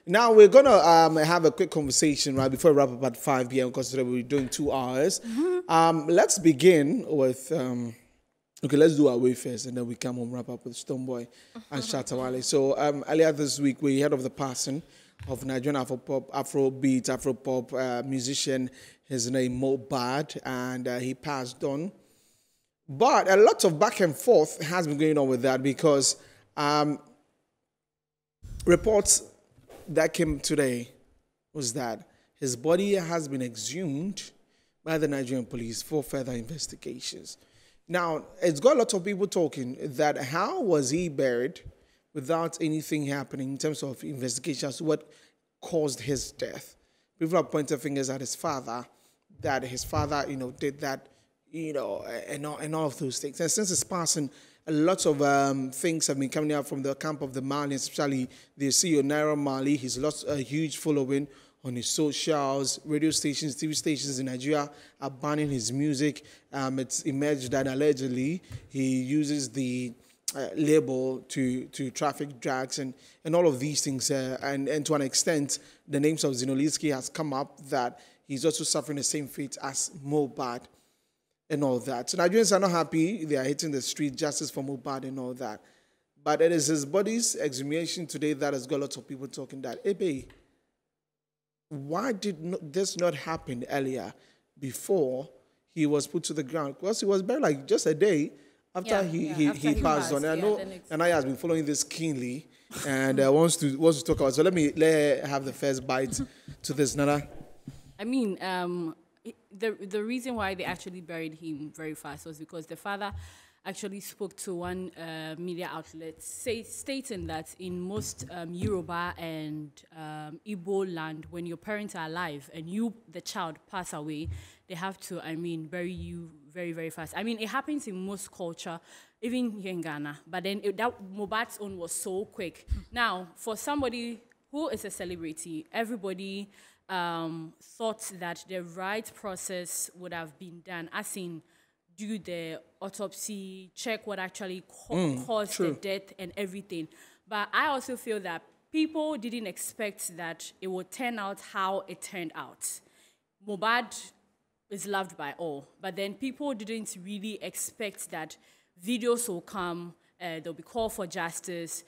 Now we're gonna have a quick conversation right before we wrap up at 5 p.m. because today we're doing 2 hours. Let's begin with okay. Let's do our way first, and then we come home wrap up with Stoneboy and Shatawale. So earlier this week we heard of the passing of Nigerian Afrobeat, Afropop musician. His name MOHBAD, and he passed on. But a lot of back and forth has been going on with that because reports that came today was that his body has been exhumed by the Nigerian police for further investigations. Now, it's got a lot of people talking that how was he buried without anything happening in terms of investigations, what caused his death. People are pointing fingers at his father, that his father, did that, and all of those things. And since his passing, a lot of things have been coming out from the camp of the Mali, especially the CEO Naira Marley. He's lost a huge following on his socials, radio stations, TV stations in Nigeria are banning his music. It's emerged that allegedly he uses the label to traffic drugs and all of these things. And to an extent, the names of Zinoliski has come up that he's also suffering the same fate as MOHBAD and all that. So Nigerians are not happy. They are hitting the street, justice for MOHBAD and all that. But it is his body's exhumation today that has got lots of people talking that, hey, why did this not happen earlier before he was put to the ground? Because he was buried like just a day after he passed on. I know Anaya has been following this keenly and wants to talk about it. So let her have the first bite to this, Nana. I mean, the reason why they actually buried him very fast was because the father actually spoke to one media outlet stating that in most Yoruba and Igbo land, when your parents are alive and you, the child, pass away, they have to, bury you very, very fast. It happens in most culture, even here in Ghana, but then that MOHBAD's own was so quick. Now, for somebody who is a celebrity, everybody thought that the right process would have been done, as in do the autopsy, check what actually caused the death and everything. But I also feel that people didn't expect that it would turn out how it turned out. MOHBAD is loved by all, but then people didn't really expect that videos will come, there'll be call for justice,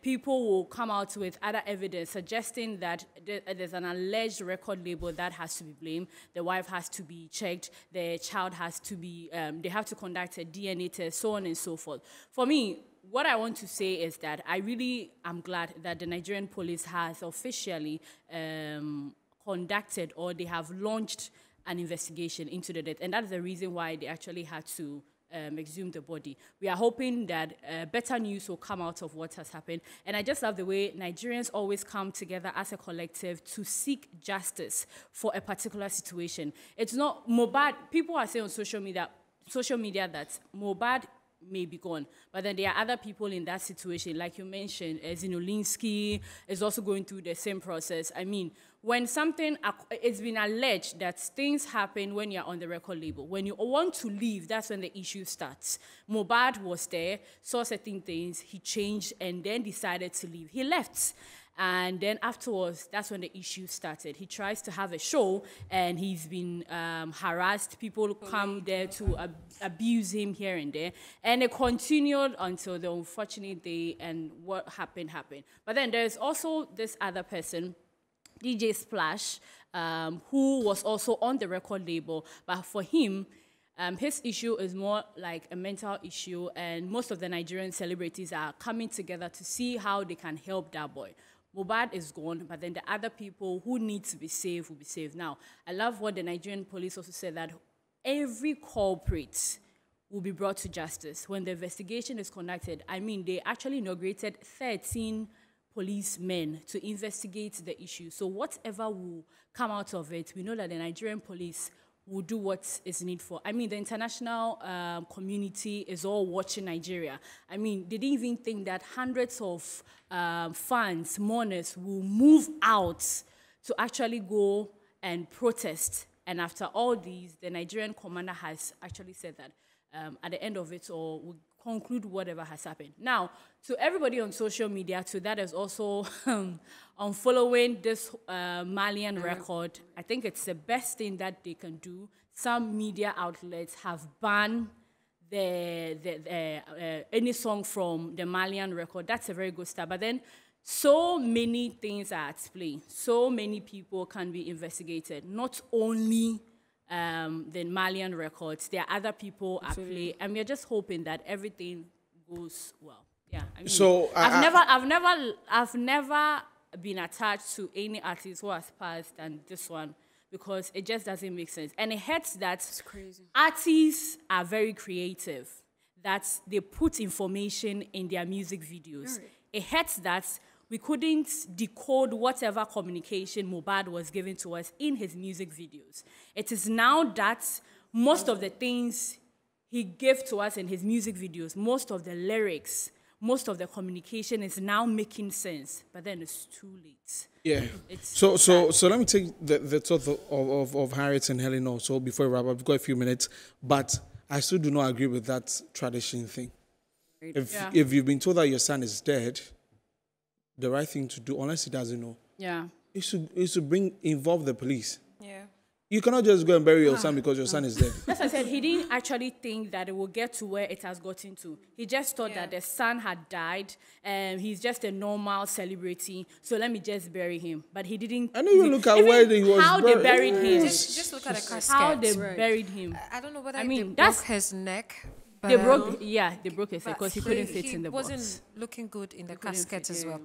people will come out with other evidence suggesting that there's an alleged record label that has to be blamed, the wife has to be checked, the child has to be, they have to conduct a DNA test, so on and so forth. For me, what I want to say is that I really am glad that the Nigerian police has officially conducted, or they have launched an investigation into the death, and that's the reason why they actually had to exhume the body. We are hoping that better news will come out of what has happened. And I just love the way Nigerians always come together as a collective to seek justice for a particular situation. It's not MOHBAD. People are saying on social media that MOHBAD may be gone, but then there are other people in that situation, like you mentioned, Zinolinsky is also going through the same process. When something, it's been alleged that things happen when you're on the record label. When you want to leave, that's when the issue starts. MOHBAD was there, saw certain things, he changed, and then decided to leave. He left. And then afterwards, that's when the issue started. He tries to have a show, and he's been harassed. People come there to abuse him here and there. And it continued until the unfortunate day, and what happened. But then there's also this other person, DJ Splash, who was also on the record label. But for him, his issue is more like a mental issue, and most of the Nigerian celebrities are coming together to see how they can help that boy. MOHBAD is gone, but then the other people who need to be saved will be saved. Now, I love what the Nigerian police also said, that every culprit will be brought to justice. When the investigation is conducted, they actually inaugurated 13 policemen to investigate the issue. So whatever will come out of it, we know that the Nigerian police will do what is needful. The international community is all watching Nigeria. They didn't even think that hundreds of fans, mourners will move out to actually go and protest. And after all these, the Nigerian commander has actually said that at the end of it all, we'll conclude whatever has happened. Now, to everybody on social media, too, that is also on following this Malian record, I think it's the best thing that they can do. Some media outlets have banned any song from the Malian record. That's a very good start. But then so many things are at play. So many people can be investigated. Not only the Malian records, there are other people at play, and we're just hoping that everything goes well. Yeah. I mean, So I've never been attached to any artist who has passed than this one, because it just doesn't make sense. And it hurts that artists are very creative, that they put information in their music videos. Right. It hurts that we couldn't decode whatever communication MOHBAD was giving to us in his music videos. It is now that most of the things he gave to us in his music videos, most of the lyrics, most of the communication is now making sense, but then it's too late. Yeah. So let me take the thought of Harriet and Helen also before we wrap up. We've got a few minutes, but I still do not agree with that tradition thing. If you've been told that your son is dead, the right thing to do, unless he doesn't know, is to involve the police. Yeah. You cannot just go and bury your son because your son is dead. As I said, he didn't actually think that it will get to where it has gotten to. He just thought that the son had died and he's just a normal celebrity, so let me just bury him. But he didn't. I know you look at where he was how buried. they buried him. Just look at the casket. How they buried him. I don't know whether they broke his neck. But, they broke his neck because he couldn't fit in the box. He wasn't looking good in the casket as well.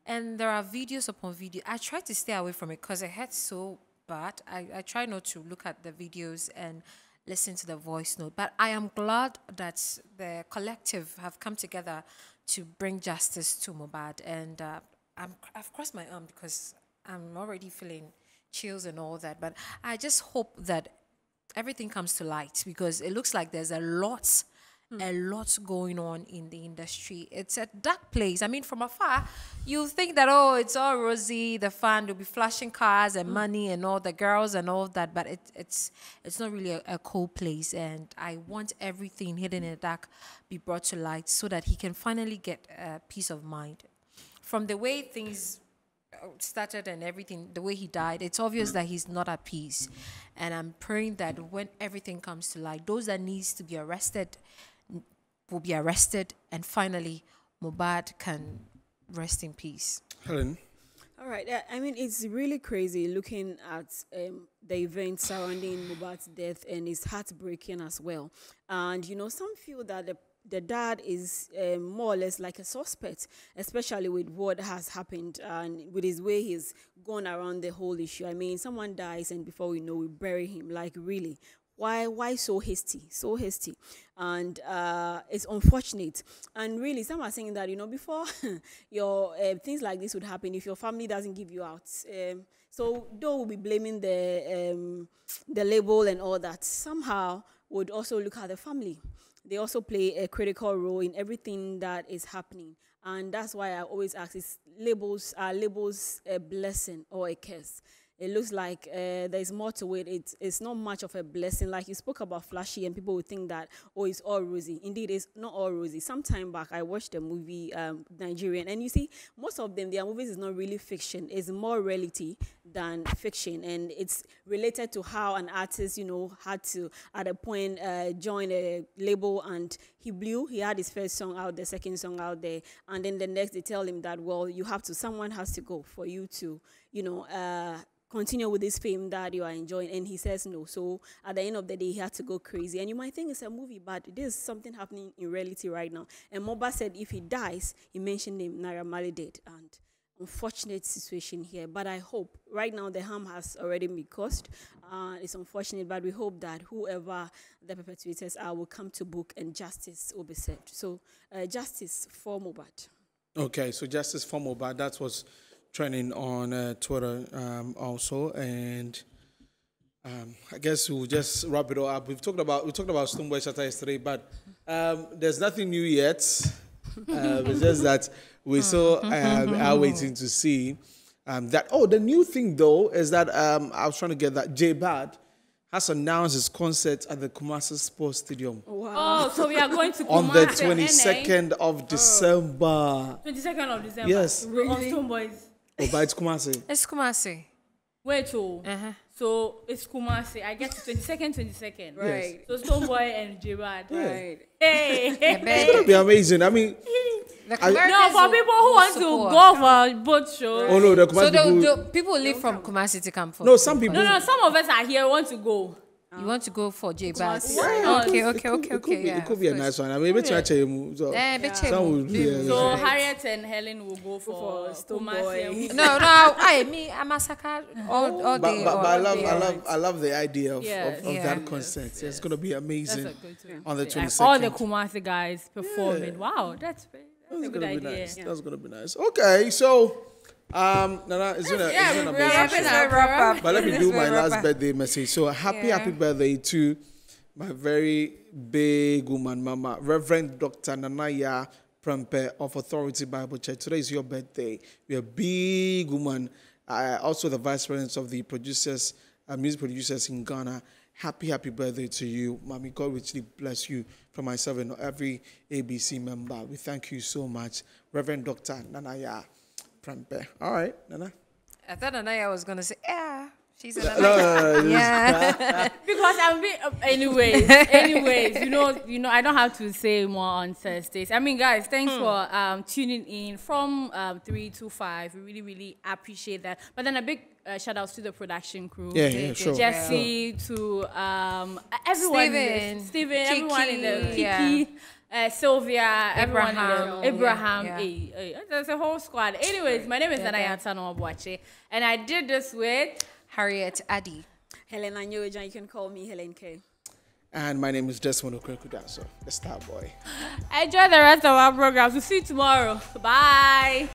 And there are videos upon video. I try to stay away from it because it hurts so bad. I try not to look at the videos and listen to the voice note. But I am glad that the collective have come together to bring justice to MOHBAD. And I've crossed my arm because I'm already feeling chills and all that. But I just hope that everything comes to light, because it looks like there's a lot going on in the industry. It's a dark place. I mean, from afar, you think that, oh, it's all rosy, the fan will be flashing cars and money and all the girls and all that, but it's not really a cold place. And I want everything hidden in the dark be brought to light so that he can finally get peace of mind. From the way things started and everything, the way he died, it's obvious that he's not at peace. And I'm praying that when everything comes to light, those that needs to be arrested will be arrested, and finally MOHBAD can rest in peace. Helen? All right. I mean, it's really crazy looking at the events surrounding MOHBAD's death, and it's heartbreaking as well. And, you know, some feel that the dad is more or less like a suspect, especially with what has happened and with his way he's gone around the whole issue. I mean, someone dies and before we know, we bury him. Like, really? Why so hasty? So hasty. And it's unfortunate. And really, some are saying that, you know, before your things like this would happen, if your family doesn't give you out. So though we'll be blaming the label and all that, somehow would also look at the family. They also play a critical role in everything that is happening. And that's why I always ask, is labels a blessing or a curse? It looks like there's more to it. It's not much of a blessing. Like you spoke about flashy, and people would think that, oh, it's all rosy. Indeed, it's not all rosy. Some time back, I watched the movie Nigerian, and you see, most of them, their movies is not really fiction. It's more reality than fiction, and it's related to how an artist, you know, had to, at a point, join a label, and he blew. He had his first song out, the second song out there, and then the next they tell him that, well, someone has to go for you to, you know, continue with this fame that you are enjoying, and he says no. So at the end of the day, he had to go crazy. And you might think it's a movie, but there's something happening in reality right now. And MOHBAD said if he dies, he mentioned him, Naira Marley dead. And unfortunate situation here. But I hope, right now the harm has already been caused. It's unfortunate, but we hope that whoever the perpetrators are will come to book and justice will be served. So justice for MOHBAD. Okay, so justice for MOHBAD, that was trending on Twitter also, and I guess we'll just wrap it all up. We talked about Stonebwoy Shatta yesterday, but there's nothing new yet. It's just that we still are waiting to see that. Oh, the new thing though is that I was trying to get that J-Bad has announced his concert at the Kumasi Sports Stadium Oh, so we are going to on the Kumasi, 22nd of December. 22nd of December. Yes. We're on Stone Boys. Oh, but it's Kumasi. It's Kumasi. Wait, oh. So it's Kumasi. I guess 22nd. Right. So Stone Boy and Gerard. Right. Hey. It's gonna be amazing. I mean, No, for people who want to go for boat show. oh no, the So Kumasi people. people live from Kumasi to come for. No, some people. No, some of us are here want to go. You want to go for J-Bass? Yeah. Okay. It could be a nice one. I mean, some would be. So Harriet and Helen will go for Stone Kumasi. Boy. No, I'm a sucker all day. But all I love the idea of Yes. that concert. It's gonna be amazing on the Like 22nd. all the Kumasi guys performing. Wow, that's a good gonna be idea. nice. That's gonna be nice. Okay, so Nana, it's been a amazing show. But let me do my last birthday message. So happy birthday to my very big woman, Mama, Reverend Dr. Nanaya Prempe of Authority Bible Church. Today is your birthday. You're a big woman. Also the vice president of the producers, music producers in Ghana. Happy birthday to you, Mommy. God richly bless you from myself and every ABC member. We thank you so much, Reverend Dr. Nanaya Prempe. All right, Nana. I thought Anaya was gonna say, yeah, she's an No, yeah. Because I'm anyways, you know, I don't have to say more on Thursdays. I mean, guys, thanks for tuning in from 3 to 5. We really, really appreciate that. But then a big shout out to the production crew. Yeah, sure. Jesse, to everyone, Steven, everyone in the Kiki. Sylvia, everyone, Abraham, there's a whole squad. Anyways, my name is Nanaya Tano, and I did this with Harriet Addy. Helen Anyoja, you can call me Helen K. And my name is Desmond Okrekudaso, the star boy. Enjoy the rest of our program. We'll see you tomorrow. Bye.